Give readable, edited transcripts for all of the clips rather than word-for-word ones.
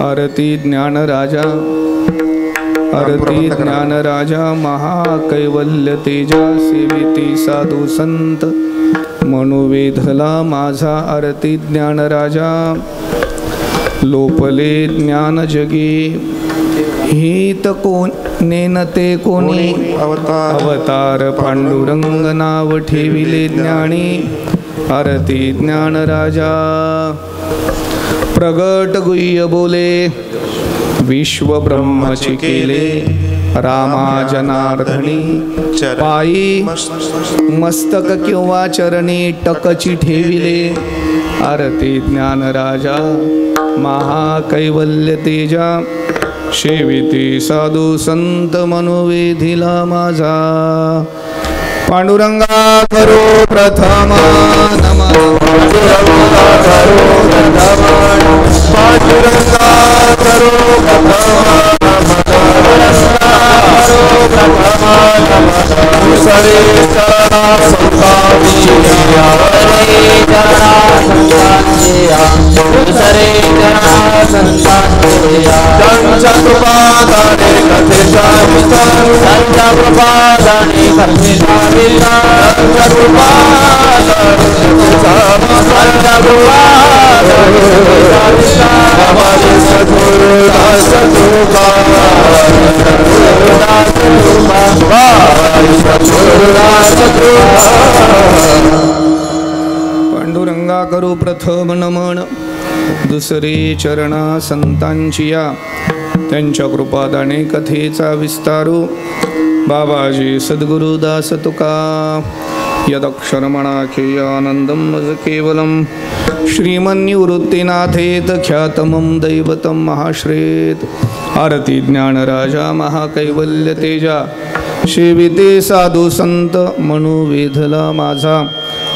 आरती ज्ञान राजा, आरती ज्ञान राजा, महाकैवल्य तेजा, सेविती साधू संत मनोवेधला माझा. आरती ज्ञान राजा, लोपले ज्ञान जगी, हित कोणे ते कोणी, अवतार पांडुरंग नाव ठेविले ज्ञानी. आरती ज्ञान राजा, प्रगट गुह्य बोले, विश्व ब्रह्मची केले, रामा जनार्दनी. पायी मस्तक किंवा चरणी टकची ठेविले. आरती ज्ञान राजा, महाकैवल्य तेजा, सेविती साधू संत मनोवेधिला माझा. पांडुरंगा करो प्रथम नमः, पांडुरंगा करो प्रथम, पांडुरंगा करो प्रथम, दुसरे चरणा संतानिया, दुसरे चरणा संतानिया. त्यांच्या कृपादाने कथेचा विस्तार, त्यांच्या कृपादाने कथेचा विस्तार, त्यांच्या कृपादाने त्यांच्या कृपादाने आम्हाला सद्गुरुदास कृपा, सद्गुरुदास कृपा. पांडुरंगा करू प्रथम नमन, दुसरे चरणा संतांची या, त्यांच्या कृपादाने कथेचा विस्तारू. बाबाजी सद्गुरुदास तुका, यदक्षरमणाखे आनंदम मज केवलम, श्रीमन्निवृत्तिनाथेत ख्यातमं दैवतं महाश्रेत. आरती ज्ञान राजा, महाकैवल्य तेजा, सेविते साधू संत मनोवेधला माझा.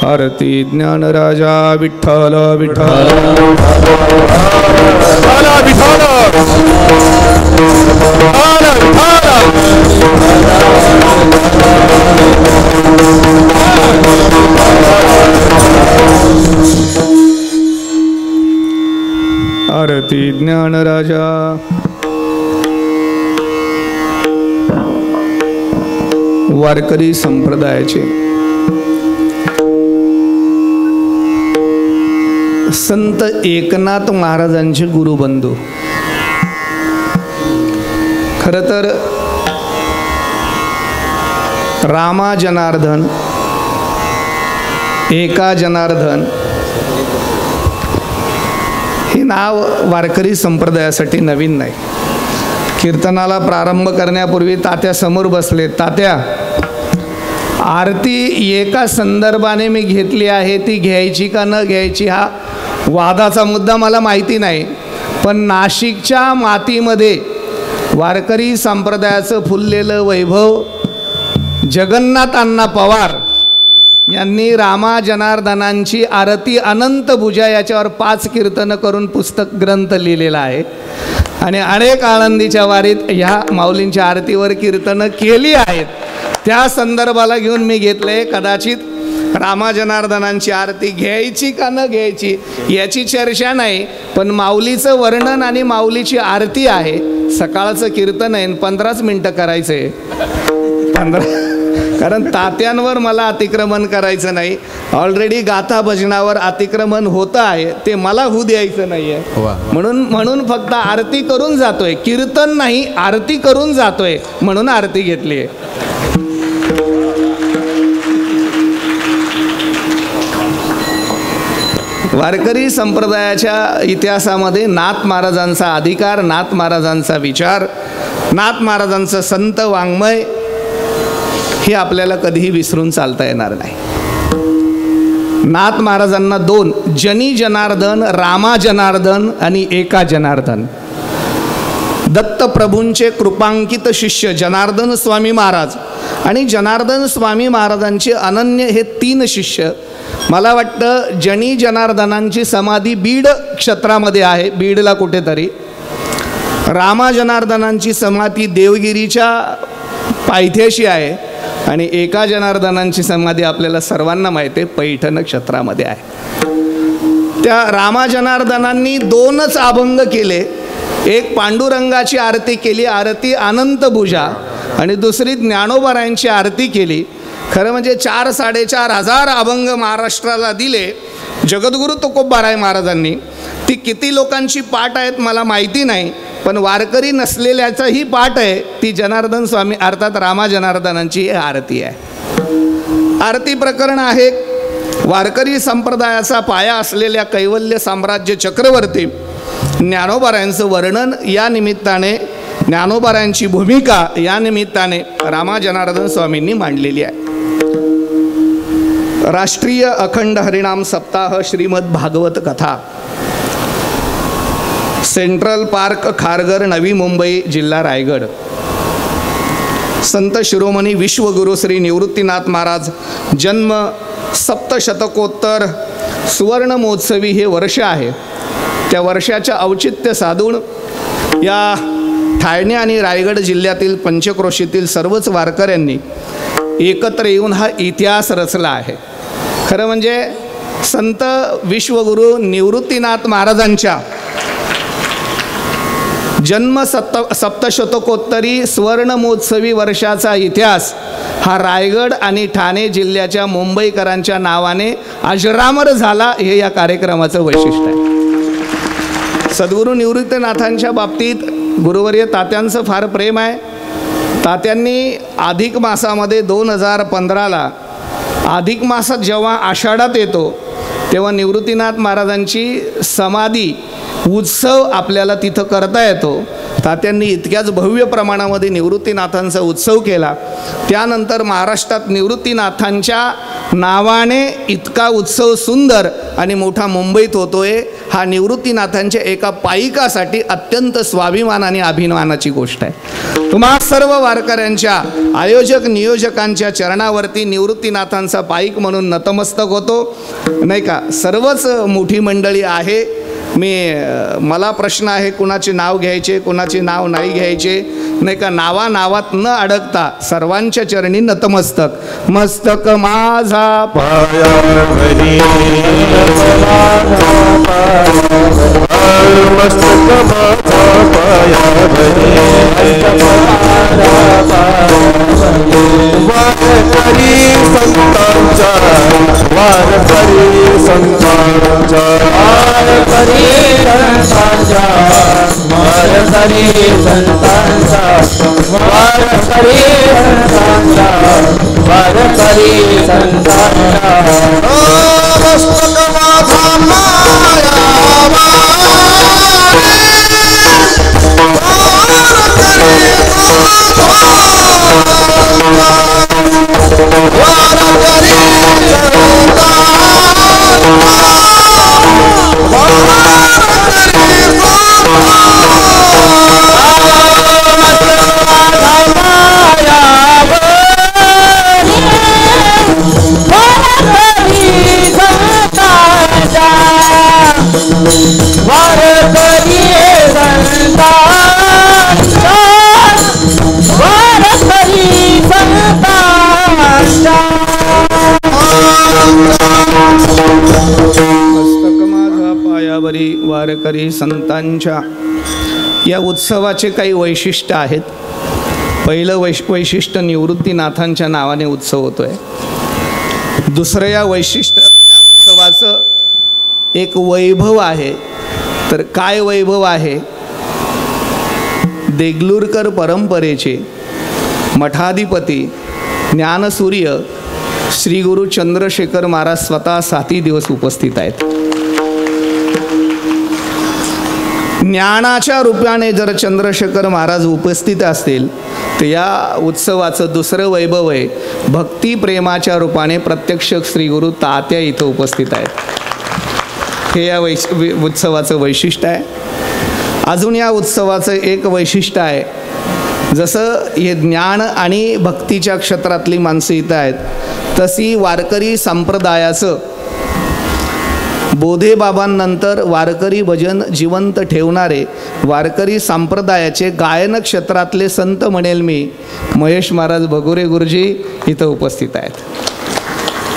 आरती ज्ञान राजा, विठ्ठल विठ्ठल विठ्ठल, आरती ज्ञान राजा. वारकरी संप्रदायाचे संत एकनाथ महाराजांचे गुरुबंधू. खरं तर रामा जनार्दन, एका जनार्दन हे नाव वारकरी संप्रदायासाठी नवीन नाही. कीर्तनाला प्रारंभ करण्यापूर्वी तात्या समोर बसले. तात्या, आरती एका संदर्भाने मी घेतली आहे, ती घ्यायची का न घ्यायची हा वादाचा मुद्दा मला माहिती नाही, पण नाशिकच्या मातीमध्ये वारकरी संप्रदायाचं फुललेलं वैभव जगन्नाथ अण्णा पवार यांनी रामा जनार्दनांची आरती अनंत भुजा याच्यावर 5 कीर्तनं करून पुस्तक ग्रंथ लिहिलेला आहे. आणि अनेक आळंदीच्या वारीत ह्या माऊलींच्या आरतीवर कीर्तनं केली आहेत. त्या संदर्भाला घेऊन मी घेतले. कदाचित रामा जनार्दनांची आरती घ्यायची का न घ्यायची याची चर्चा नाही, पण माऊलीचं वर्णन आणि माऊलीची आरती आहे. सकाळचं कीर्तन आहे, 15च मिनटं करायचं आहे. 15, कारण तात्यांवर मला अतिक्रमण करायचं नाही. ऑलरेडी गाथा भजनावर अतिक्रमण होतं आहे, ते मला होऊ द्यायचं नाही आहे. म्हणून फक्त आरती करून जातोय, कीर्तन नाही, आरती करून जातोय, म्हणून आरती घेतली आहे. वारकरी संप्रदायाच्या इतिहासामध्ये नाथ महाराजांचा अधिकार, नाथ महाराजांचा विचार, नाथ महाराजांचं संत वाङ्मय हे आपल्याला कधीही विसरून चालता येणार नाही. नाथ महाराजांना 2 जनी जनार्दन, रामा जनार्दन आणि एका जनार्दन. दत्त प्रभूंचे कृपांकित शिष्य जनार्दन स्वामी महाराज आणि जनार्दन स्वामी महाराजांचे अनन्य हे 3 शिष्य. मला वाटतं जनी जनार्दनांची समाधी बीड क्षेत्रामध्ये आहे, बीडला कुठेतरी. रामा जनार्दनांची समाधी देवगिरीच्या पायथ्याशी आहे आणि एका जनार्दनांची समाधी आपल्याला सर्वांना माहिती आहे पैठण क्षेत्रामध्ये आहे. त्या रामा जनार्दनांनी 2च अभंग केले एक पांडुरंगाची आरती केली, आरती अनंत भुजा, आणि दुसरी ज्ञानोबारायांची आरती केली. खरं म्हणजे 4-4.5 अभंग महाराष्ट्राला दिले जगद्गुरू तुकोबाराय महाराजांनी. ती किती लोकांची पाठ आहेत मला माहिती नाही, पण वारकरी नसलेल्याचाही पाठ आहे. ती जनार्दन स्वामी अर्थात रामा जनार्दनांची आरती आहे. आरती प्रकरण आहे. वारकरी संप्रदायाचा पाया असलेल्या कैवल्य साम्राज्य चक्रवर्ती ज्ञानोबारायांचं वर्णन या निमित्ताने, ज्ञानोबारायांची भूमिका या निमित्ताने रामा जनार्दन स्वामींनी मांडलेली आहे. राष्ट्रीय अखंड हरिनाम सप्ताह श्रीमद भागवत कथा, सेंट्रल पार्क, खारघर, नवी मुंबई, जिल्हा रायगड. संत शिरोमणी विश्वगुरु श्री निवृत्तीनाथ महाराज जन्म सप्तशतकोत्तर सुवर्ण महोत्सवी हे वर्ष आहे. त्या वर्षाच्या औचित्य साधून या ठाणे आणि रायगड जिल्ह्यातील पंचक्रोशीतील सर्वच वारकऱ्यांनी एकत्र येऊन हा इतिहास रचला आहे. खरं म्हणजे संत विश्वगुरु निवृत्तीनाथ महाराजांच्या जन्म सप्तशतकोत्तरी सुवर्ण महोत्सवी वर्षाचा इतिहास हा रायगड आणि ठाणे जिल्ह्याच्या मुंबईकरांच्या नावाने अजरामर झाला, हे या कार्यक्रमाचं वैशिष्ट्य आहे. सद्गुरू निवृत्तीनाथांच्या बाबतीत गुरुवर्य तात्यांचं फार प्रेम आहे. तात्यांनी अधिक मासामध्ये 2015ला अधिक मासात जेव्हा आषाढात येतो तेव्हा निवृत्तीनाथ महाराजांची समाधी उत्सव आपल्याला तिथं करता येतो. तात्यांनी इतक्याच भव्य प्रमाणामध्ये निवृत्तीनाथांचा उत्सव केला. त्यानंतर महाराष्ट्रात निवृत्तीनाथांच्या नावाने इतका उत्सव सुंदर आणि मोठा मुंबईत होतोय, हा निवृत्तीनाथांच्या एका पायिकासाठी अत्यंत स्वाभिमान आणि अभिमानाची गोष्ट आहे. तुम्हा सर्व वारकऱ्यांच्या आयोजक नियोजकांच्या चरणावरती निवृत्तीनाथांचा पायिक म्हणून नतमस्तक होतो, नाही का. सर्वच मोठी मंडळी आहे. मला प्रश्न आहे, कुणाचे नाव घ्यायचे, कुणाचे नाव नाही घ्यायचे, नाही का. नावात न अडकता सर्वांच्या चरणी नतमस्तक. मस्तक माझा पायावरी, मस्तक माझा पायावरी, वारकरी संतांच्या, वारकरी संतांच्या, वारकरी संतांच्या, वारकरी संतांच्या, वारकरी संतांच्या, वारकरी संतांच्या. मस्तक माझा वारकरी संतांच्या या उत्सवाचे काही वैशिष्ट्य आहेत. पहिलं वैशिष्ट्य निवृत्तीनाथांच्या नावाने उत्सव होतोय. दुसरं या वैशिष्ट्य या उत्सवाचं एक वैभव आहे. तर काय वैभव आहे? देगलूरकर परंपरेचे मठाधिपती ज्ञानसूर्य श्री गुरु चंद्रशेखर महाराज स्वतः 7 दिवस उपस्थित आहेत. ज्ञानाच्या रूपाने जर चंद्रशेखर महाराज उपस्थित असतील तर या उत्सवाचं दुसरं वैभव आहे, भक्ती प्रेमाच्या रूपाने प्रत्यक्ष श्री गुरु तात्या इथं उपस्थित आहेत. हे या उत्सवाचं वैशिष्ट्य आहे. अजून या उत्सवाचं एक वैशिष्ट्य आहे, जसं हे ज्ञान आणि भक्तीच्या क्षेत्रातली माणसं इथं आहेत, तशी वारकरी संप्रदायाचं बोधेबाबांनंतर वारकरी भजन जिवंत ठेवणारे वारकरी संप्रदायाचे गायन क्षेत्रातले संत म्हणेल मी महेश महाराज भगुरे गुरुजी इथं उपस्थित आहेत.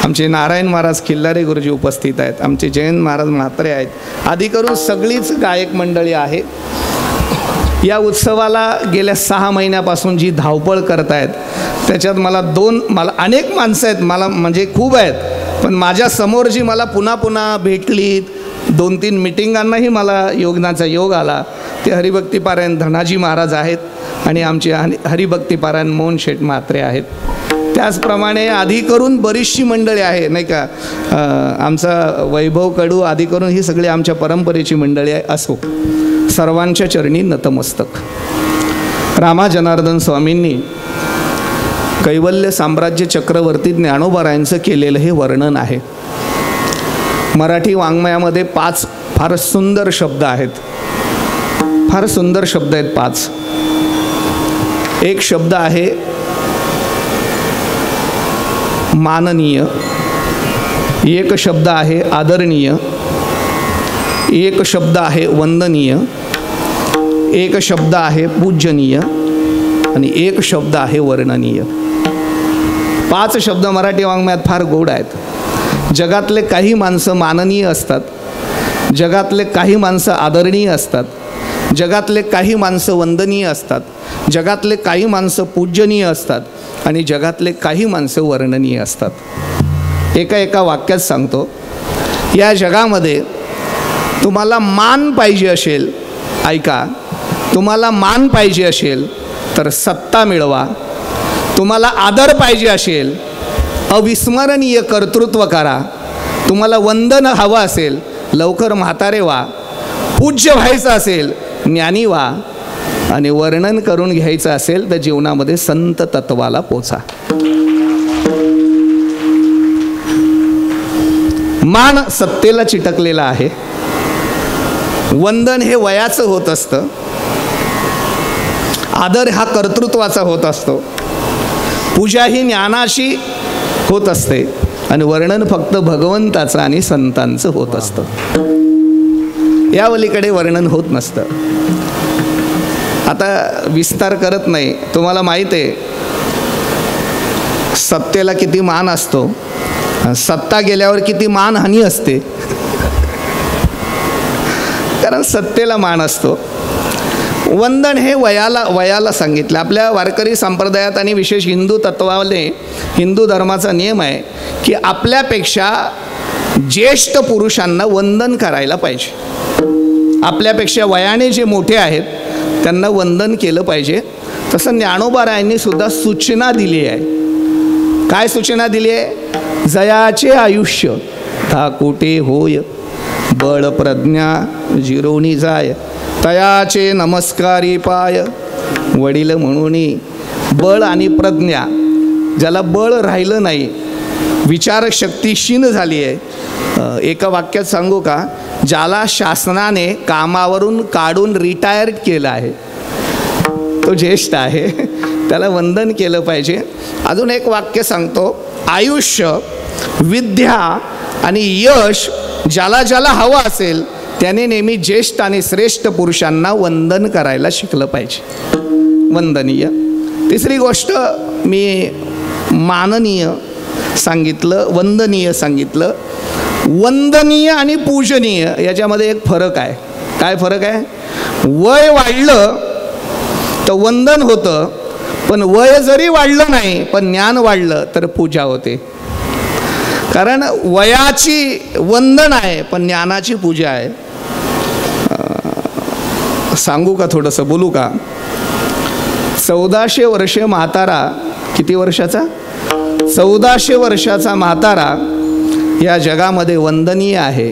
आमचे नारायण महाराज खिल्लारे गुरुजी उपस्थित आहेत. आमचे जयंत महाराज म्हात्रे आहेत. आदी करून सगळीच गायक मंडळी आहे. या उत्सवाला गेल्या 6 महिन्यापासून जी धावपळ करतायत त्याच्यात मला अनेक माणसं आहेत, मला म्हणजे खूप आहेत, पण माझ्या समोर जी मला पुन्हा पुन्हा भेटलीत, 2-3 मिटिंगांनाही मला योगनाचा योग आला, ते हरिभक्तीपारायण धनाजी महाराज आहेत आणि आमचे हरिभक्तीपारायण मोहन शेठ म्हात्रे आहेत. त्याचप्रमाणे आधी करून बरीचशी मंडळी आहे नाही का, आमचा वैभव कडू आधी करून ही सगळी आमच्या परंपरेची मंडळी आहे. असो, सर्वांच्या चरणी नतमस्तक. रामा जनार्दन स्वामींनी कैवल्य साम्राज्य चक्रवर्ती ज्ञानोबारायांचं केलेलं हे वर्णन आहे. मराठी वाङ्मयामध्ये 5 फार सुंदर शब्द आहेत, फार सुंदर शब्द आहेत 5. एक शब्द आहे माननीय, एक शब्द आहे आदरणीय, एक शब्द आहे वंदनीय, एक शब्द आहे पूजनीय आणि एक शब्द आहे वर्णनीय. 5 शब्द मराठी वाङ्मयात फार गोड आहेत. जगातले काही माणसं माननीय असतात, जगातले काही माणसं आदरणीय असतात, जगातले काही माणसं वंदनीय असतात, जगातले काही माणसं पूजनीय असतात आणि जगातले काही माणसं वर्णनीय असतात. एका वाक्यात सांगतो, या जगामध्ये तुम्हाला मान पाहिजे असेल, ऐका, तुम्हाला मान पाहिजे असेल तर सत्ता मिळवा, तुम्हाला आदर पाहिजे असेल अविस्मरणीय कर्तृत्व करा, तुम्हाला वंदन हवं असेल लवकर म्हातारे व्हा, पूज्य व्हायचं असेल ज्ञानी व्हा आणि वर्णन करून घ्यायचं असेल तर जीवनामध्ये संत तत्वाला पोचा. मान सत्तेला चिटकलेला आहे, वंदन हे वयाचं होत असतं, आदर हा कर्तृत्वाचा होत असतो, पूजा ही ज्ञानाशी होत असते आणि वर्णन फक्त भगवंताचं आणि संतांचं होत असतं. या वलीकडे वर्णन होत नसतं. आता विस्तार करत नाही, तुम्हाला माहीत आहे सत्तेला किती मान असतो, सत्ता गेल्यावर किती मानहानी असते, कारण सत्तेला मान असतो. वंदन हे वयाला सांगितलं. आपल्या वारकरी संप्रदायात आणि विशेष हिंदू तत्वाने, हिंदू धर्माचा नियम आहे की आपल्यापेक्षा ज्येष्ठ पुरुषांना वंदन करायला पाहिजे. आपल्यापेक्षा वयाने जे मोठे आहेत त्यांना वंदन केलं पाहिजे. तसं ज्ञानोबारायांनी सुद्धा सूचना दिली आहे. काय सूचना दिली आहे? जयाचे आयुष्य 10 कोटी होय, बळ प्रज्ञा जिरोणी जाय, तयाचे नमस्कारी पाय, वडील म्हणून बळ आणि प्रज्ञा, ज्याला बळ राहिलं नाही, विचारशक्ती क्षीण झाली आहे. एका वाक्यात सांगू का, ज्याला शासनाने कामावरून काढून रिटायर केलं आहे तो ज्येष्ठ आहे, त्याला वंदन केलं पाहिजे. अजून एक वाक्य सांगतो, आयुष्य, विद्या आणि यश ज्याला ज्याला हवं असेल त्याने नेहमी ज्येष्ठ आणि श्रेष्ठ पुरुषांना वंदन करायला शिकलं पाहिजे. वंदनीय. तिसरी गोष्ट मी माननीय सांगितलं, वंदनीय सांगितलं. वंदनीय आणि पूजनीय याच्यामध्ये एक फरक आहे. काय फरक आहे? वय वाढलं तर वंदन होतं, पण वय जरी वाढलं नाही पण ज्ञान वाढलं तर पूजा होते. कारण वयाची वंदन आहे पण ज्ञानाची पूजा आहे. सांगू का, थोडंसं बोलू का? 1400 वर्षे म्हातारा, किती वर्षाचा? 1400 वर्षाचा म्हातारा या जगामध्ये वंदनीय आहे,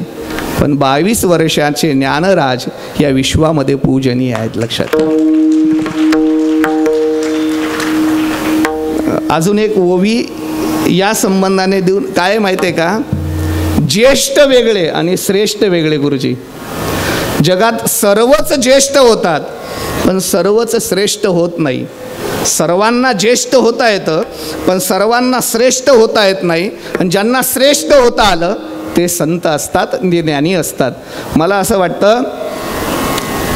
पण 22 वर्षाचे ज्ञानराज या विश्वामध्ये पूजनीय आहेत. लक्षात. अजून एक ओवी या संबंधाने देऊन, काय माहिती आहे का, ज्येष्ठ वेगळे आणि श्रेष्ठ वेगळे. गुरुजी, जगात सर्वच ज्येष्ठ होतात पण सर्वच श्रेष्ठ होत नाही. सर्वांना ज्येष्ठ होता येतं पण सर्वांना श्रेष्ठ होता येत नाही. आणि ज्यांना श्रेष्ठ होता आलं ते संत असतात, ज्ञानी असतात. मला असं वाटतं,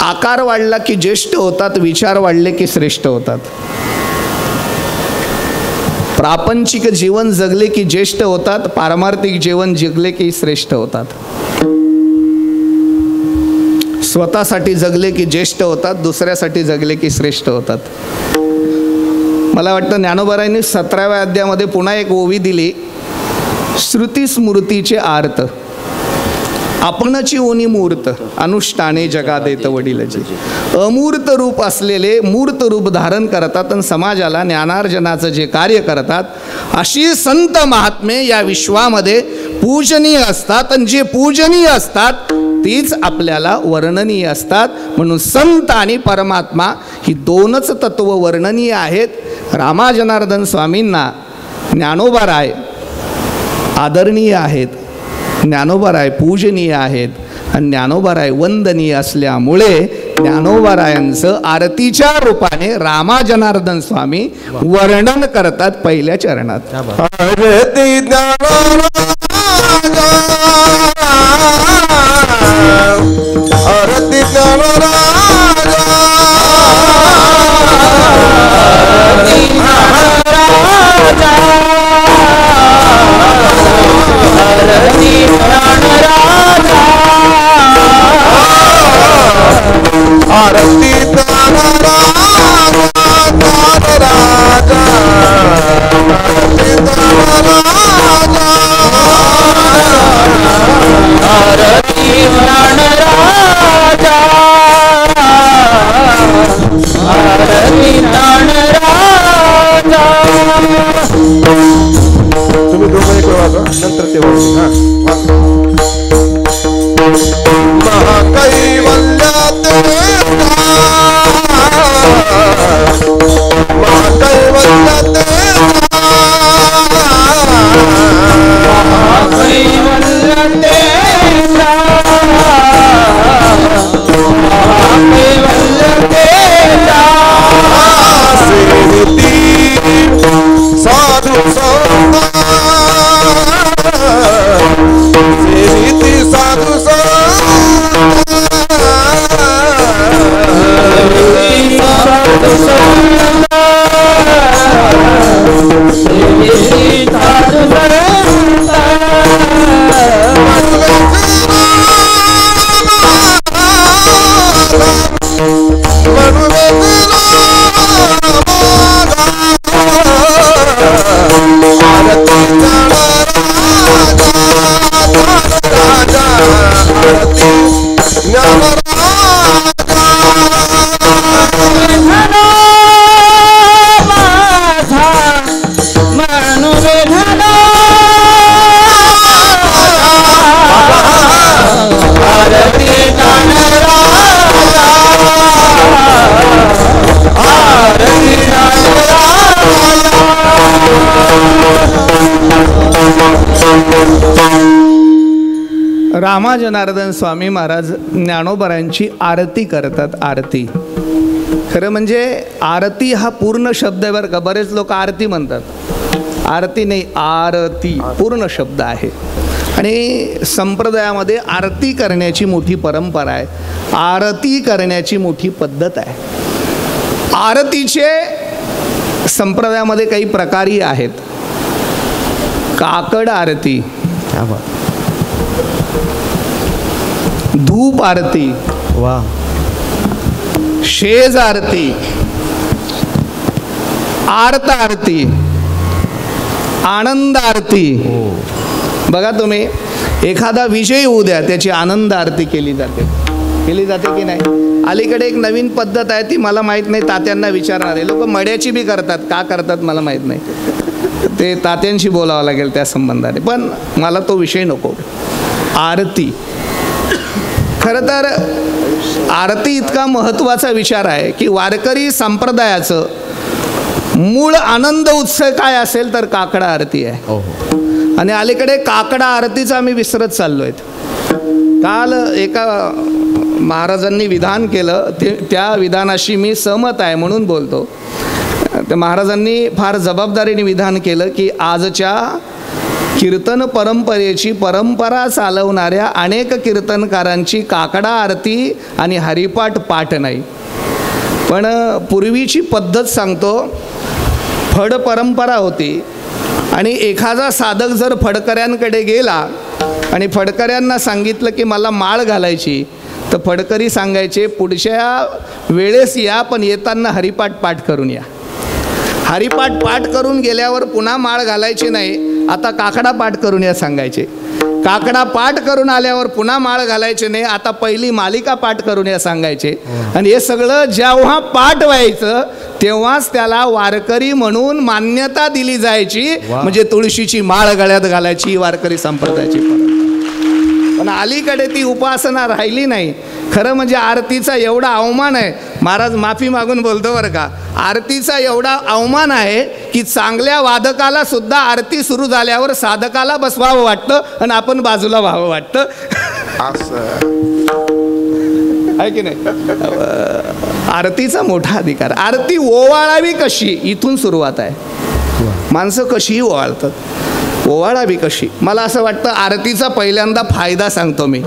आकार वाढला की ज्येष्ठ होतात, विचार वाढले की श्रेष्ठ होतात. प्रापंचिक जीवन जगले की ज्येष्ठ होतात, पारमार्थिक जीवन जगले की श्रेष्ठ होतात. स्वतःसाठी जगले की ज्येष्ठ होतात, दुसऱ्यासाठी जगले की श्रेष्ठ होतात. मला वाटतं ज्ञानोबारायांनी 17व्या अध्यायामध्ये पुन्हा एक ओवी दिली, श्रुती स्मृतीचे आर्त आपणची ओनी मूर्त अनुष्ठाने जगा देत वडीलजी. अमूर्त रूप असलेले मूर्त रूप धारण करतात आणि समाजाला ज्ञानार्जनाचं जे कार्य करतात, अशी संत महात्मे या विश्वामध्ये पूजनीय असतात. आणि जे पूजनीय असतात तीच आपल्याला वर्णनीय असतात. म्हणून संत आणि परमात्मा ही दोनच तत्व वर्णनीय आहेत. रामा जनार्दन स्वामींना ज्ञानोबाराय आदरणीय आहेत, ज्ञानोबाराय पूजनीय आहेत आणि ज्ञानोबाराय वंदनीय असल्यामुळे ज्ञानोबारायांचं आरतीच्या रूपाने रामा जनार्दन स्वामी वर्णन करतात पहिल्या चरणात. आरती तुम्ही दोघं एक वाजवा, नंतर ते वाजवा. रामा जनार्दन स्वामी महाराज ज्ञानोबारांची आरती करतात. आरती खरं म्हणजे आरती हा पूर्ण शब्द आहे बरं का. बरेच लोक आरती म्हणतात, आरती नाही, आरती पूर्ण शब्द आहे. आणि संप्रदायामध्ये आरती करण्याची मोठी परंपरा आहे, आरती करण्याची मोठी पद्धत आहे. आरतीचे संप्रदायामध्ये काही प्रकारही आहेत. काकड आरती, धूप आरती, वा, शेज आरती, आर्त आरती, आनंद आरती. बघा तुम्ही, एखादा विजय होऊ द्या, त्याची आनंद आरती केली जाते की नाही. अलीकडे एक नवीन पद्धत आहे, ती मला माहीत नाही, तात्यांना विचारणार आहे. लोक मड्याची बी करतात, का करतात मला माहीत नाही, ते तात्यांशी बोलावं लागेल त्या संबंधाने, पण मला तो विषय नको. आरती खरं तर आरती इतका महत्त्वाचा विचार आहे की वारकरी संप्रदायाचं मूळ आनंद उत्सव काय असेल तर काकडा आरती आहे. आणि अलीकडे काकडा आरतीचं आम्ही विसरत चाललो आहेत. काल एका महाराजांनी विधान केलं, त्या विधानाशी मी सहमत आहे म्हणून बोलतो. त्या महाराजांनी फार जबाबदारीने विधान केलं की आजच्या कीर्तन परंपरेची परंपरा चालवणाऱ्या अनेक कीर्तनकारांची काकडा आरती आणि हरिपाठ पाठ नाही. पण पूर्वीची पद्धत सांगतो, फड परंपरा होती आणि एखादा साधक जर फडकऱ्यांकडे गेला आणि फडकऱ्यांना सांगितलं की मला माळ घालायची, तर फडकरी सांगायचे पुढच्या वेळेस या, पण येताना हरिपाठ पाठ करून या. हरिपाठ पाठ करून गेल्यावर पुन्हा माळ घालायची नाही, आता काकडा पाठ करून या सांगायचे. काकडा पाठ करून आल्यावर पुन्हा माळ घालायचे नाही, आता पहिली मालिका पाठ करून या सांगायचे. आणि हे सगळं जेव्हा पाठ व्हायचं तेव्हाच त्याला वारकरी म्हणून मान्यता दिली जायची. म्हणजे तुळशीची माळ गळ्यात घालायची ही वारकरी संप्रदायाची परंपरा. पण अलीकडे ती उपासना राहिली नाही. खरं म्हणजे आरतीचा एवढा अवमान आहे, महाराज माफी मागून बोलतो बरं का, आरतीचा एवढा अवमान आहे की चांगल्या वादकाला सुद्धा आरती सुरू झाल्यावर साधकाला बसवावं वाटतं आणि आपण बाजूला व्हावं वाटतं. आहे की नाही? आरतीचा मोठा अधिकार. आरती ओवाळावी कशी इथून सुरुवात आहे. माणसं कशीही ओवाळतात, ओवाळावी कशी. मला असं वाटतं आरतीचा पहिल्यांदा फायदा सांगतो मी.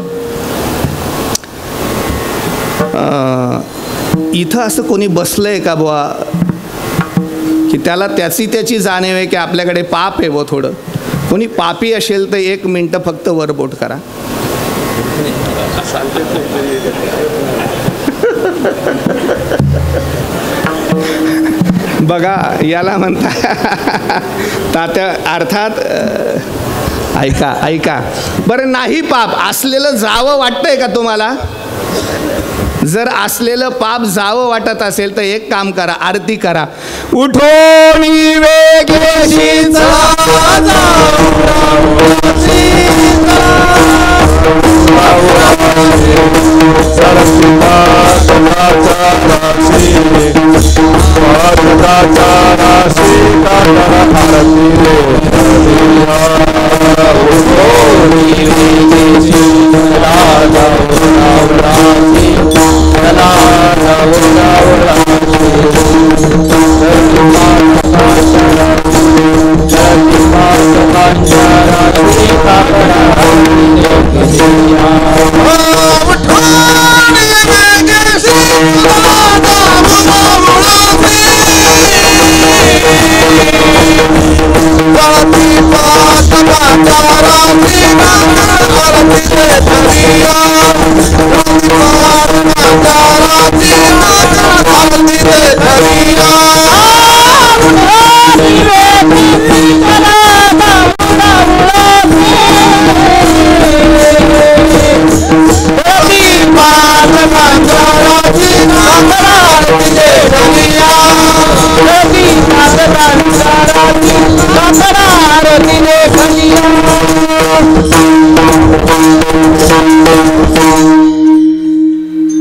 इथं असं कोणी बसलंय का बुवा की त्याला त्याची जाणीव आहे की आपल्याकडे पाप आहे व थोडं. कोणी पापी असेल तर 1 मिनटं फक्त वर बोट करा. बघा याला म्हणता तात्या अर्थात ऐका ऐका बरं. नाही पाप असलेलं जावं वाटतंय का तुम्हाला? जर असलेलं पाप जावं वाटत असेल तर एक काम करा, आरती करा. उठोनी वेगेशी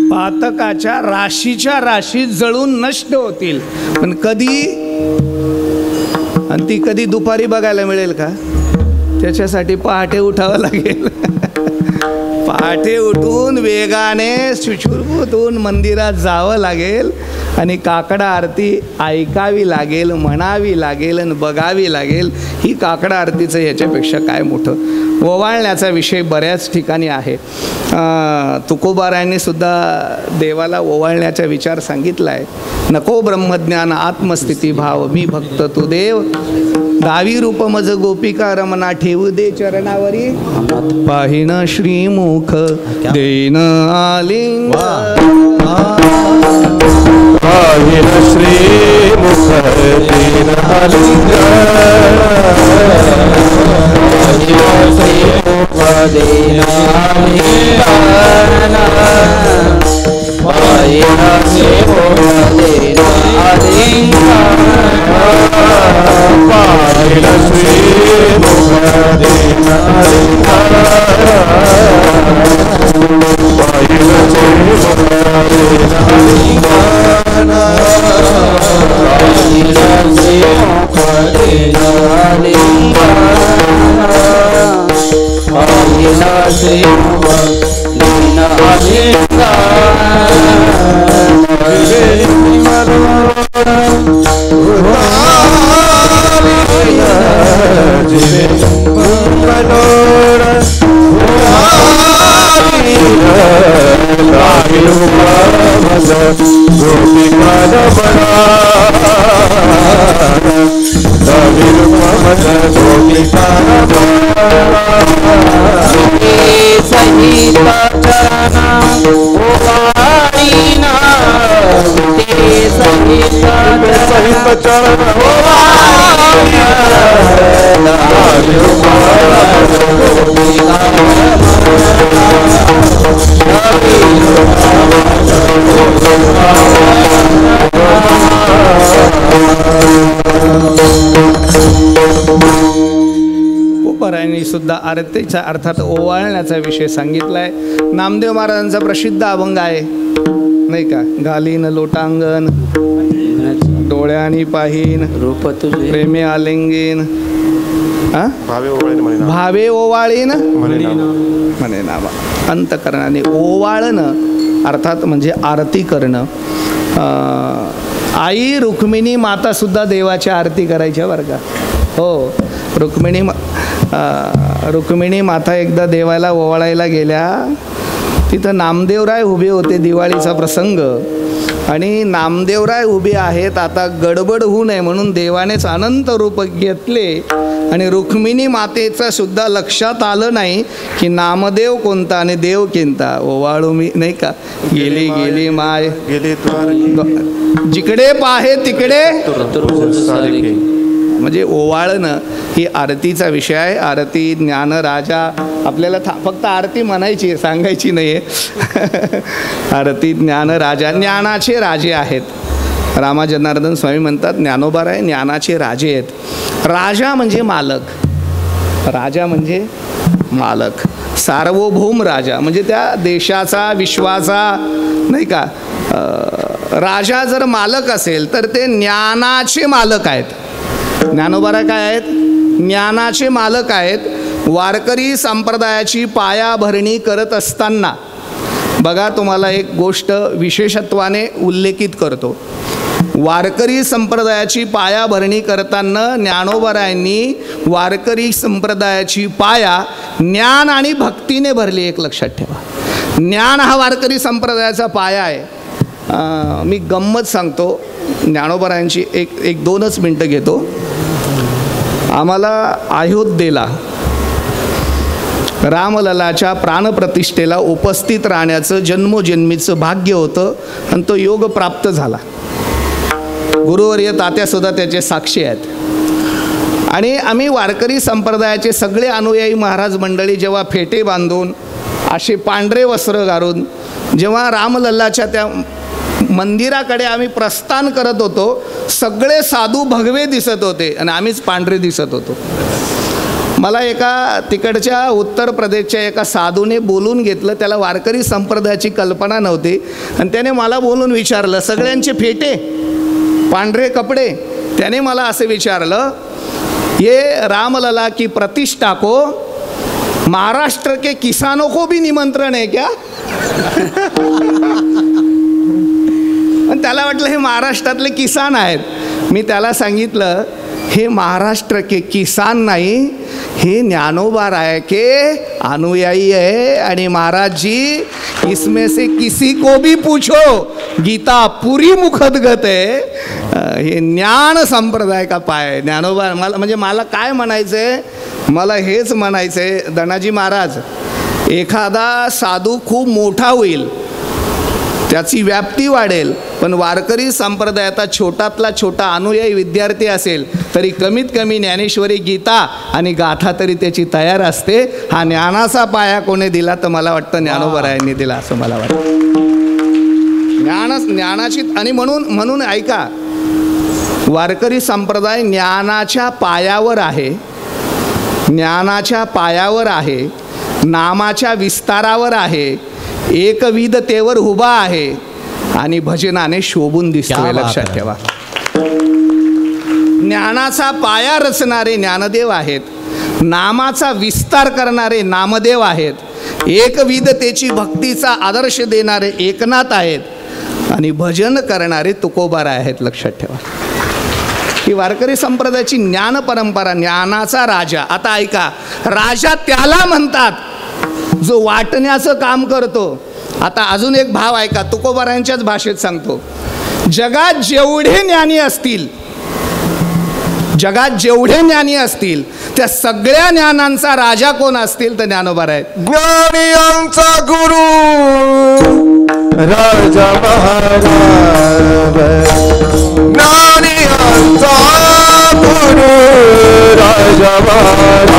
पातकाच्या राशीच्या राशी जळून नष्ट होतील. पण कधी, आणि ती कधी दुपारी बघायला मिळेल का? त्याच्यासाठी पहाटे उठावं लागेल. पहाटे उठून वेगाने शुचिर्भूत होऊन मंदिरात जावं लागेल आणि काकडा आरती ऐकावी लागेल, म्हणावी लागेल आणि बघावी लागेल. ही काकडा आरतीचं ह्याच्यापेक्षा काय मोठं. ओवाळण्याचा विषय बऱ्याच ठिकाणी आहे. तुकोबारायांनी सुद्धा देवाला ओवाळण्याचा विचार सांगितला आहे. नको ब्रह्मज्ञान आत्मस्थिती भाव, मी भक्त तू देव, दावी रूप मज गोपिका रमना, ठेवू दे चरणावरी पाहिन श्रीमुख देन आलिंग. पाहिन श्रीमुख देन आलिंग, संगीता चरणा ओवाळीना ते सहित चरण उपरायांनी सुद्धा आरतीचा अर्थात ओवाळण्याचा विषय सांगितलाय. नामदेव महाराजांचा प्रसिद्ध अभंग आहे नाही का, घालीन लोटांगण डोळ्यानी पाहीन रूप तुझे प्रेमे आलिंगीन भावे ओवाळीन म्हणे नाम. भावे ओवाळीन म्हणे नाम. म्हणे नामा. अंतकरणाने ओवाळणं अर्थात म्हणजे आरती करणं. आई रुक्मिणी माता सुद्धा देवाची आरती करायच्या बरं का. हो, रुक्मिणी माता एकदा देवाला ओवाळायला गेल्या. तिथं नामदेवराय उभे होते, दिवाळीचा प्रसंग, आणि नामदेवराय उभे आहेत. आता गडबड होऊ नये म्हणून देवानेच अनंत रूप घेतले आणि रुक्मिणी मातेचं सुद्धा लक्षात आलं नाही की नामदेव कोणता आणि देव कोणता. ओवाळू मी नाही का, गेली गेली माय गेले द्वार जिकडे पाहे तिकडे सारिके. म्हणजे ओवाळणं ही आरतीचा विषय आहे. आरती ज्ञान राजा आपल्याला फक्त आरती म्हणायची सांगायची नाही आहे. आरती ज्ञान राजा, ज्ञानाचे राजे आहेत. रामा जनार्दन स्वामी म्हणतात ज्ञानोबाराय ज्ञानाचे राजे आहेत. राजा म्हणजे मालक, राजा म्हणजे मालक, सार्वभौम राजा म्हणजे त्या देशाचा विश्वाचा नाही का. राजा जर मालक असेल तर ते ज्ञानाचे मालक आहेत. ज्ञानोबाराय काय आहेत? ज्ञानाचे मालक आहेत. वारकरी संप्रदायाची पायाभरणी करत असताना बघा, तुम्हाला एक गोष्ट विशेषत्वाने उल्लेखित करतो. वारकरी संप्रदायाची पायाभरणी करताना ज्ञानोबारायांनी वारकरी संप्रदायाची पाया ज्ञान आणि भक्तीने भरली. एक लक्षात ठेवा, ज्ञान हा वारकरी संप्रदायाचा पाया आहे. मी गंमत सांगतो ज्ञानोबारायांची, एक 2च मिनटं घेतो. आम्हाला अयोध्येला रामललाच्या प्राणप्रतिष्ठेला उपस्थित राहण्याचं जन्मोजन्मीचं भाग्य होतं आणि तो योग प्राप्त झाला. गुरुवर्य तात्यासुद्धा त्याचे साक्षी आहेत. आणि आम्ही वारकरी संप्रदायाचे सगळे अनुयायी महाराज मंडळी जेव्हा फेटे बांधून असे पांढरे वस्त्र घालून जेव्हा रामलल्लाच्या त्या मंदिराकडे आम्ही प्रस्थान करत होतो, सगळे साधू भगवे दिसत होते आणि आम्हीच पांढरे दिसत होतो. मला एका तिकडच्या उत्तर प्रदेशच्या एका साधूने बोलून घेतलं. त्याला वारकरी संप्रदायाची कल्पना नव्हती आणि त्याने मला बोलून विचारलं, सगळ्यांचे फेटे पांढरे कपडे. त्याने मला असं विचारलं, ये रामलला की प्रतिष्ठा को महाराष्ट्र के किसानों को भी निमंत्रण है क्या? आणि त्याला वाटलं हे महाराष्ट्रातले किसान आहेत. मी त्याला सांगितलं, हे महाराष्ट्र के किसान नहीं, हे ज्ञानोबाराय के अनुयायी है. आणि महाराज जी, इसमें से किसी को भी पूछो, गीता पूरी मुखदगत है. हे ज्ञान संप्रदाय का पाय. ज्ञानोबा मला काय म्हणायचं आहे, मला हेच म्हणायचं आहे, धनाजी महाराज, एखादा साधू खूप मोठा होईल, त्याची व्याप्ती वाढेल, पण वारकरी संप्रदायाचा छोटातला छोटा अनुयायी विद्यार्थी असेल तरी कमीत कमी ज्ञानेश्वरी, गीता आणि गाथा तरी त्याची तयार असते. हा ज्ञानाचा पाया कोणी दिला तर मला वाटतं ज्ञानोबारायांनी दिला असं मला वाटतं. ज्ञानाची, आणि म्हणून ऐका, वारकरी संप्रदाय ज्ञानाच्या पायावर आहे, ज्ञानाच्या पायावर आहे, नामाच्या विस्तारावर आहे, एकविधतेवर उभा आहे आणि भजनाने शोभून दिसतोय. लक्षात ठेवा, ज्ञानाचा पाया रचणारे ज्ञानदेव आहेत, नामाचा विस्तार करणारे नामदेव आहेत, एकविधतेची भक्तीचा आदर्श देणारे एकनाथ आहेत आणि भजन करणारे तुकोबाराय आहेत. लक्षात ठेवा, ही वारकरी संप्रदायाची ज्ञान परंपरा, ज्ञानाचा राजा. आता ऐका, राजा त्याला म्हणतात जो वाटण्याचं काम करतो. आता अजून एक भाव ऐका, तुकोबारायांच्याच भाषेत सांगतो. जगात जेवढे ज्ञानी असतील, जगात जेवढे ज्ञानी असतील त्या सगळ्या ज्ञानांचा राजा कोण असतील तर ज्ञानोबा आहेत. ज्ञानियांचा गुरु राजा महाराज, ज्ञानियांचा गुरु राजा महाराज,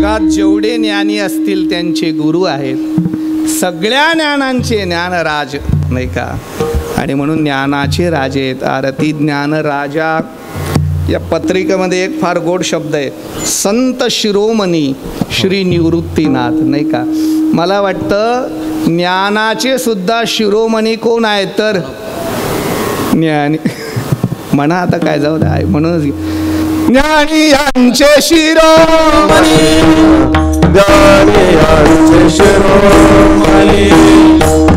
राजा जेवढे ज्ञानी असतील त्यांचे गुरु आहेत. सगळ्या ज्ञानांचे ज्ञानराज नाही का. आणि म्हणून ज्ञानाचे राजे आहेत. आरती ज्ञान राजा या पत्रिकेमध्ये एक फार गोड शब्द आहे, संत शिरोमणी श्री निवृत्तीनाथ नाही का. मला वाटतं ज्ञानाचे सुद्धा शिरोमणी कोण आहेत तर ज्ञानी. म्हणा आता काय जाऊ द्या म्हणूनच ज्ञानी यांचे शिरोमणी, ज्ञानी यांचे शिरोमणी,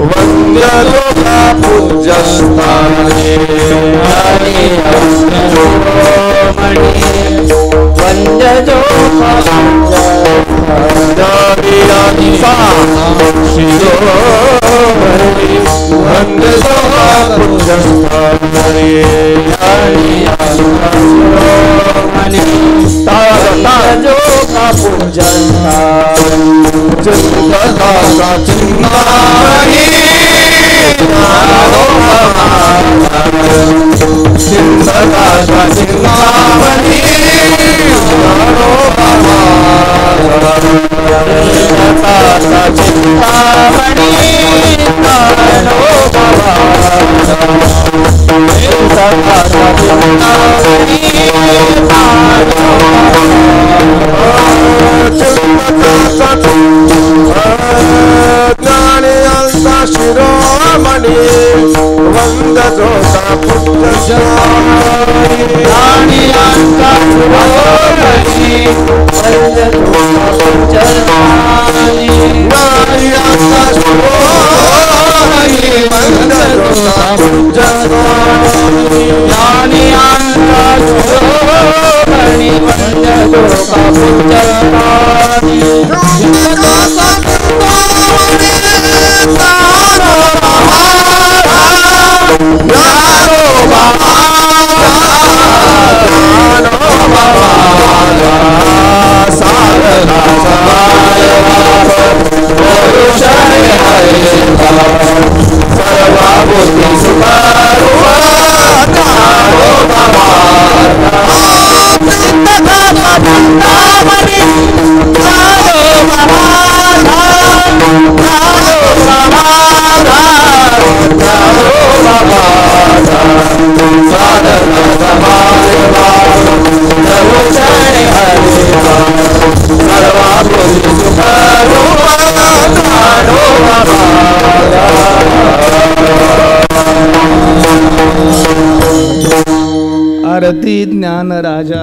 वंद्य लोका पूज्यस्थानी, ज्ञानी यांचे शिरोमणी, वंद्य लोका ज्ञानी यांचा शिरोमणी, वंद्य लोका पूज्यस्थानी, ज्ञानी यांचा शिरोमणी, जो का पूजनता चिंतका चिंतामणी, चिंतका चिंतामणी, शिरोमणी वंद जोता पूज्यस्थानी, ज्ञानी यांचा शिरोमणी वंद जोता पूज्यस्थानी, ज्ञानी यांचा शिरोमणी वंद जोता पूज्यस्थानी, ज्ञानी यांचा शिरोमणी वंद जोता पूज्यस्थानी, सर्वा बुद्धि सुखारूपा आरती ज्ञान राजा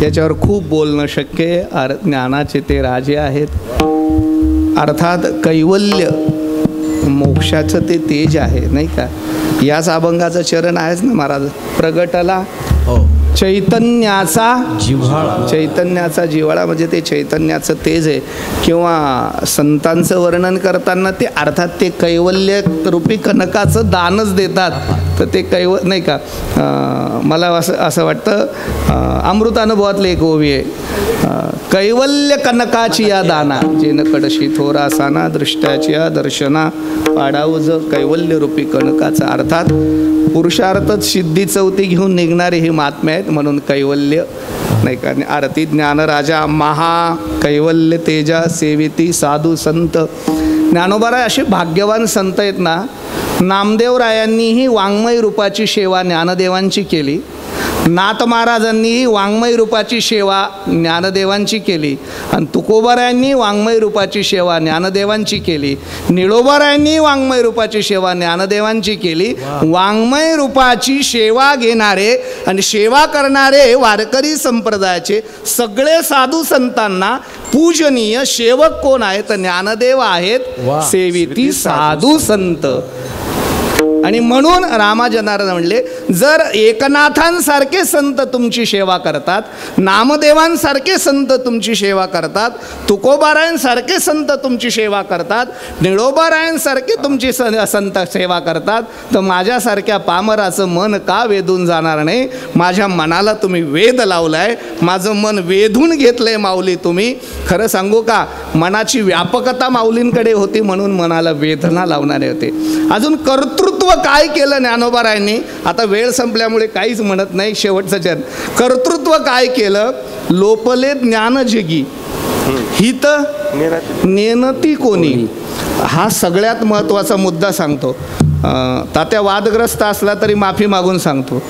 याच्यावर खूप बोलणं शक्य आहे. ज्ञानाचे ते राजे आहेत. अर्थात कैवल्य मोक्षाचं ते तेज आहे नाही का. याच अभंगाचं चरण आहेच ना महाराज. प्रगटला चैतन्याचा जिव्हाळा. चैतन्याचा जिव्हाळा म्हणजे ते चैतन्याचं तेज आहे. किंवा संतांचं वर्णन करताना ते अर्थात ते कैवल्य रूपी कनकाचं दानच देतात. तर ते नाही का. मला असं वाटतं अमृतानुभवातले एक ओवी आहे. कैवल्य कनकाची या दाना जेन कडशी थोरा साना दृष्ट्याची या दर्शना पाडावज कैवल्य रूपी कनकाचा. अर्थात पुरुषार्थच सिद्धी चौथी घेऊन निघणारे हे महात्मे आहेत. म्हणून कैवल्य नाही का. आरती ज्ञान राजा महा कैवल्य तेजा सेविती साधू संत. ज्ञानोबाराय असे भाग्यवान संत आहेत ना. नामदेवरायांनीही वाङ्मय रूपाची सेवा ज्ञानदेवांची केली. नाथ महाराजांनीही वाङ्मय रूपाची सेवा ज्ञानदेवांची केली. आणि तुकोबारायांनी वाङ्मय रूपाची सेवा ज्ञानदेवांची केली. निळोबारायांनी वाङ्मय रूपाची सेवा ज्ञानदेवांची केली. वाङ्मय रूपाची सेवा घेणारे आणि सेवा करणारे वारकरी संप्रदायाचे सगळे साधू संतांना पूजनीय सेवक कोण आहेत. ज्ञानदेव आहेत. सेविती साधू संत. आणि म्हणून रामाजनार्दन म्हणले जर एकनाथांसारखे संत तुमची सेवा करतात, नामदेवांसारखे संत तुमची सेवा करतात, तुकोबारायांसारखे संत तुमची सेवा करतात, निळोबारायांसारखे तुमची संत सेवा करतात, तर माझ्यासारख्या पामराचं मन का वेधून जाणार नाही. माझ्या मनाला तुम्ही वेध लावलाय. माझं मन वेधून घेतलंय माऊली तुम्ही. खरं सांगू का, मनाची व्यापकता माऊलींकडे होती म्हणून मनाला वेदना लावणारे होते. अजून कर्तृत्व काय केलं ज्ञानोबारायांनी. आता वेळ संपल्यामुळे काहीच म्हणत नाही. शेवटचं चरण. कर्तृत्व काय केलं. लोपले ज्ञान जगी हित नेनती कोणी. हा सगळ्यात महत्त्वाचा मुद्दा सांगतो. तात्या वादग्रस्त असला तरी माफी मागून सांगतो.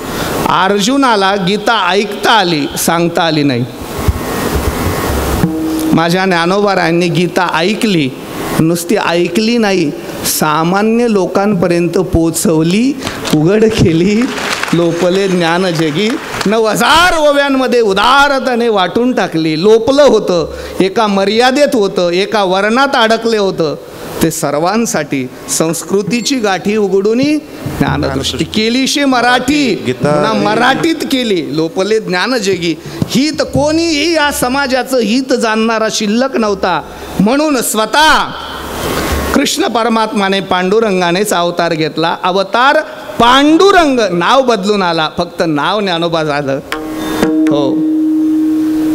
अर्जुनाला गीता ऐकता आली, सांगता आली नाही. माझ्या ज्ञानोबारायांनी गीता ऐकली, नुसती ऐकली नाही, सामान्य लोकांपर्यंत पोचवली, उघड केली. लोपले ज्ञान जगी 9,000 ओव्यांमध्ये उदारतेने वाटून टाकली. लोपलं होतं, एका मर्यादेत होतं, एका वर्णात अडकले होतं. ते सर्वांसाठी संस्कृतीची गाठी उघडून ज्ञानदृष्टी केली. शे मराठी ना मराठीत केली. लोपले ज्ञान जगी हित. कोणीही या समाजाचं हित जाणणारा शिल्लक नव्हता. म्हणून स्वतः कृष्ण परमात्माने पांडुरंगानेच अवतार घेतला. अवतार पांडुरंग, नाव बदलून आला, फक्त नाव ज्ञानोबा झालं. हो.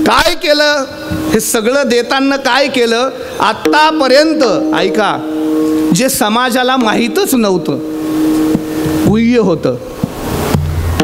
काय केलं हे सगळं देताना काय केलं. आत्तापर्यंत ऐका, जे समाजाला माहीतच नव्हतं, गुह्य होतं.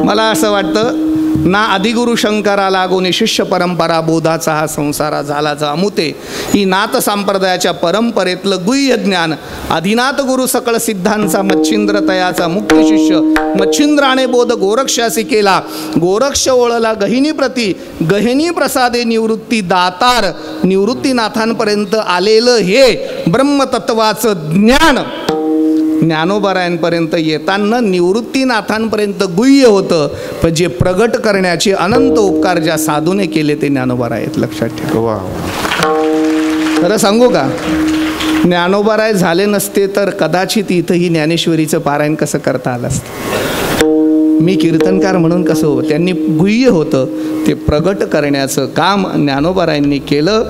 मला असं वाटतं ना आदिगुरु शंकरा लागून शिष्य परंपरा बोधाचा हा संसारा झाला अमुते. ही नाथ संप्रदायाच्या परंपरेतलं गुह्य ज्ञान आदिनाथ गुरु सकळ सिद्धांचा मच्छिंद्र तयाचा मुख्य शिष्य. मच्छिंद्राने बोध गोरक्षासी केला. गोरक्ष ओळला गहिनी प्रती, गहिनी प्रसादे निवृत्ती दातार. निवृत्तीनाथांपर्यंत आलेलं हे ब्रह्मतत्वाचं ज्ञान ज्ञानोबारायांपर्यंत येताना निवृत्तीनाथांपर्यंत गुह्य होतं. पण जे प्रगट करण्याचे अनंत उपकार ज्या साधूने केले ते ज्ञानोबाराय आहेत. लक्षात ठेवा. खरं सांगू का, ज्ञानोबाराय झाले नसते तर कदाचित इथंही ज्ञानेश्वरीचं पारायण कसं करता आलं असतं. मी कीर्तनकार म्हणून कसं हो. त्यांनी गुह्य होतं ते प्रगट करण्याचं काम ज्ञानोबारायांनी केलं.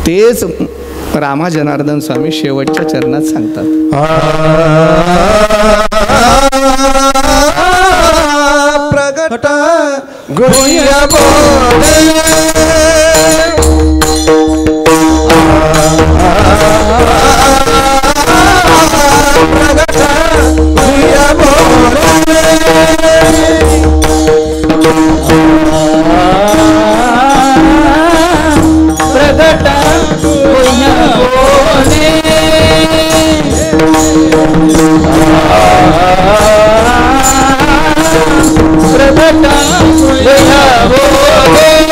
तेच रामा जनार्दन स्वामी शेवटच्या चरणात सांगतात. प्रगट गुह्य बोधे प्रगट गुह्य बोधे प्रगट गुह्य बोधे प्रगट गुह्य बोधे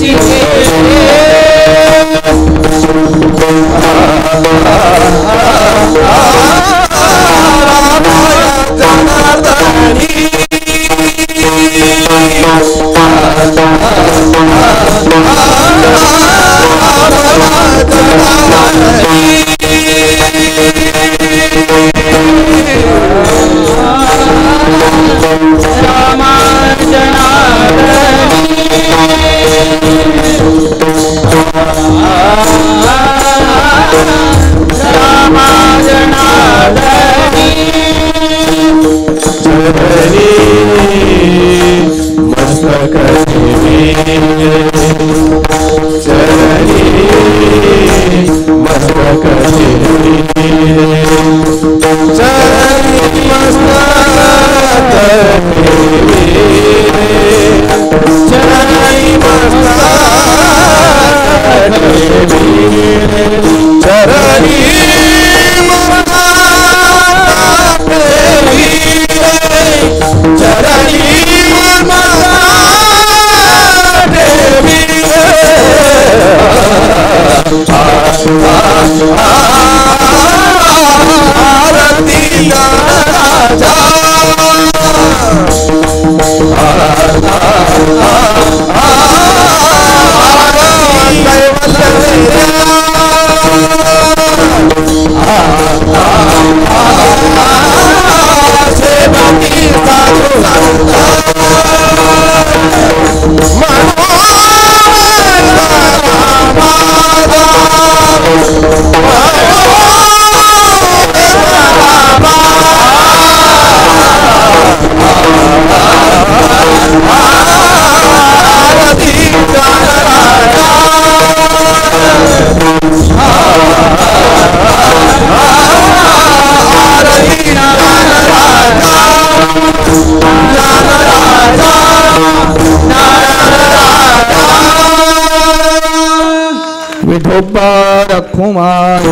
जनाची विठोबा रखुमाई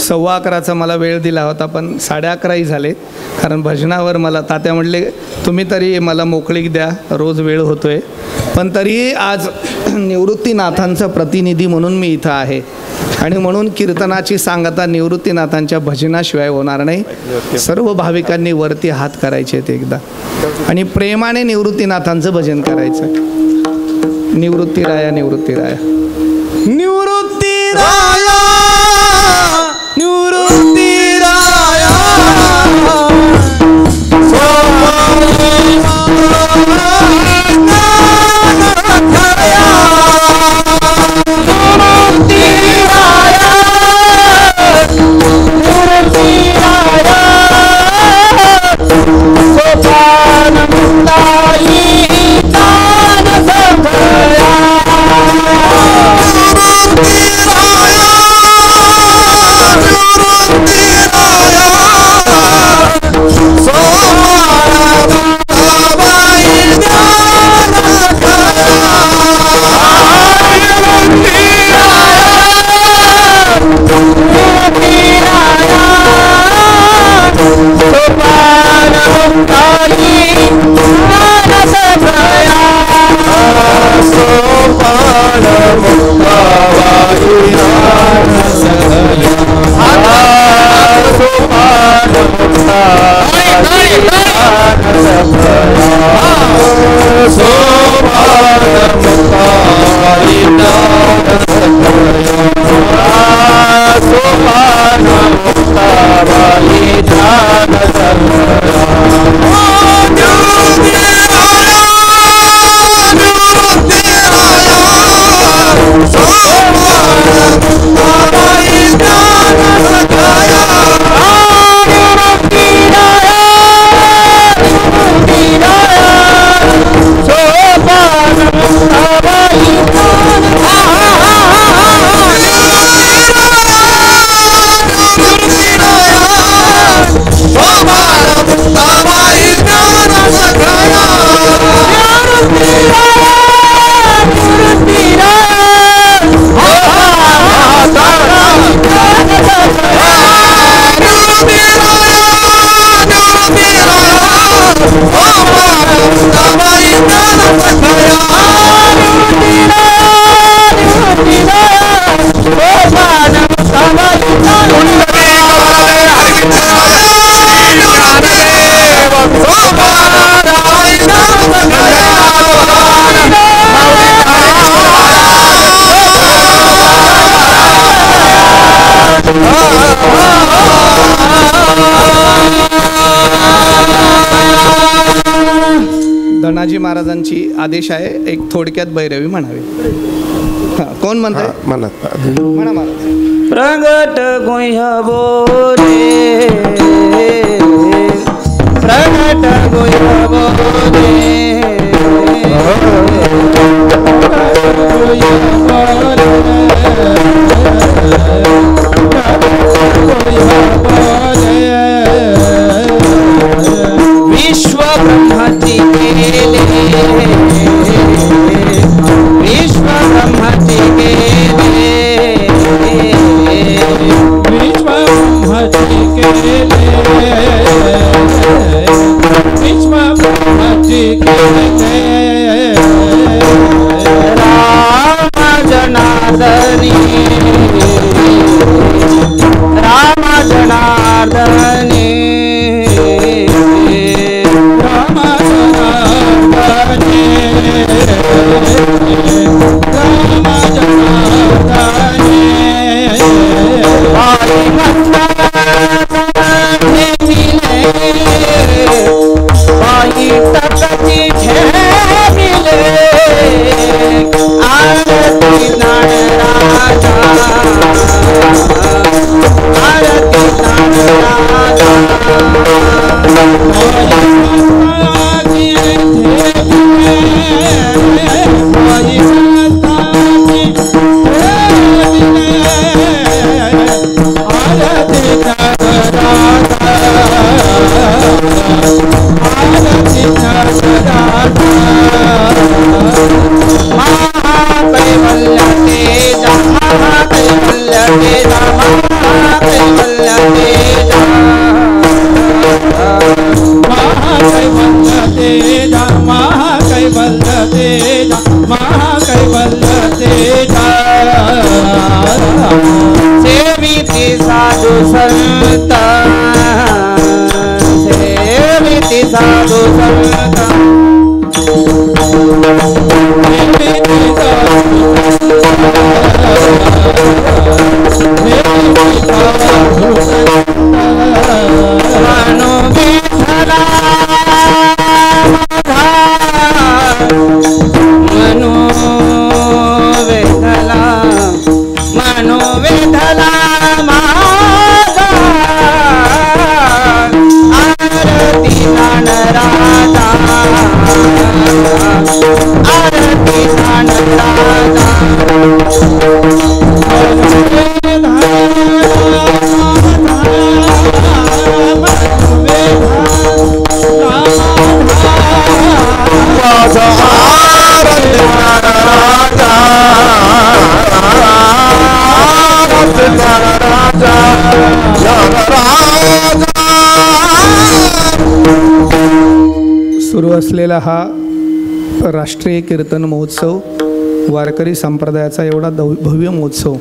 सव्वा अकराचा मला वेळ दिला होता, पण 11:30 झाले, कारण भजनावर मला तात्या म्हणले तुम्ही तरी मला मोकळीक द्या, रोज वेळ होतोय. पण तरी आज निवृत्तीनाथांचा प्रतिनिधी म्हणून मी इथं आहे, आणि म्हणून कीर्तनाची सांगता निवृत्तीनाथांच्या भजनाशिवाय होणार नाही. सर्व भाविकांनी वरती हात करायचे आहेत एकदा, आणि प्रेमाने निवृत्तीनाथांचं भजन करायचं. निवृत्तीराया निवृत्तीराया निवृत्तीराया निवृत्तीराया धनाजी महाराजांची आदेश आहे, एक थोडक्यात भैरवी म्हणावी. कोण म्हणताय? म्हणा महाराज. प्रगट गुह्य बोले, प्रगट गुह्य बोले, विश्व ब्रह्माची केले, विश्व ब्रह्माची केले, विश्व ब्रह्माची केले, विश्व ब्रह्माची केले. राम जनार्दनी, राम जनार्दनी, राम जनार्दनी, राम जनार्दनी. आई मंदाने मिले, आई तकती मिले, आरती नाण राजा, आरती नाण राजा. सेविती साधु संत, सेविती साधु संत, मनो विठला मनो वेधला, मनो वेधला माझा, आरती नाण राजा, आरती नाण राजा. सुरू असलेला हा राष्ट्रीय कीर्तन महोत्सव, वारकरी संप्रदायाचा एवढा भव्य महोत्सव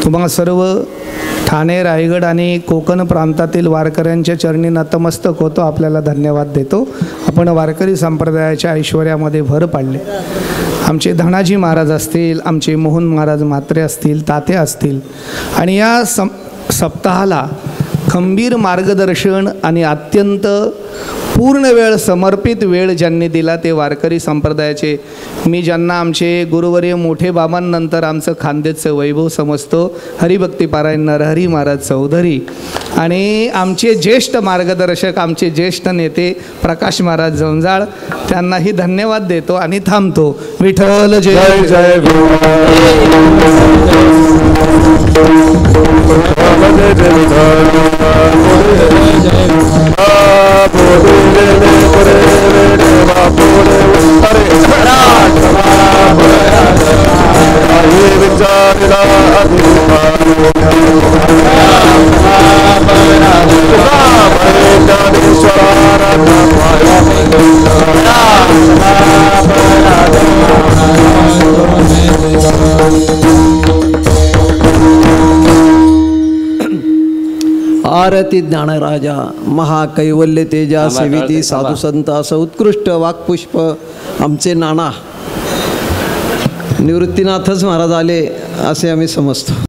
तुम्हाला सर्व ठाणे, रायगड आणि कोकण प्रांतातील वारकऱ्यांच्या चरणी नतमस्तक होतो. आपल्याला धन्यवाद देतो. आपण आपण वारकरी संप्रदायाच्या ऐश्वर्यामध्ये भर पाडले. आमचे धनाजी महाराज असतील, आमचे मोहन महाराज म्हात्रे असतील, तात्या असतील, आणि या सप्ताहाला खंबीर मार्गदर्शन आणि अत्यंत पूर्ण वेळ समर्पित वेळ ज्यांनी दिला ते वारकरी संप्रदायाचे मी ज्यांना आमचे गुरुवर्य मोठे बाबांनंतर आमचं खानदेशचं वैभव समजतो, हरिभक्तीपारायण नरहरी महाराज चौधरी, आणि आमचे ज्येष्ठ मार्गदर्शक, आमचे ज्येष्ठ नेते प्रकाश महाराज जंजाळ, त्यांनाही धन्यवाद देतो आणि थांबतो. विठ्ठल जय जय आरती ज्ञानराजा महाकैवल्य तेजा सेविती साधू संत असं उत्कृष्ट वाक्पुष्प आमचे नाना निवृत्तीनाथच महाराज आले असे आम्ही समजतो.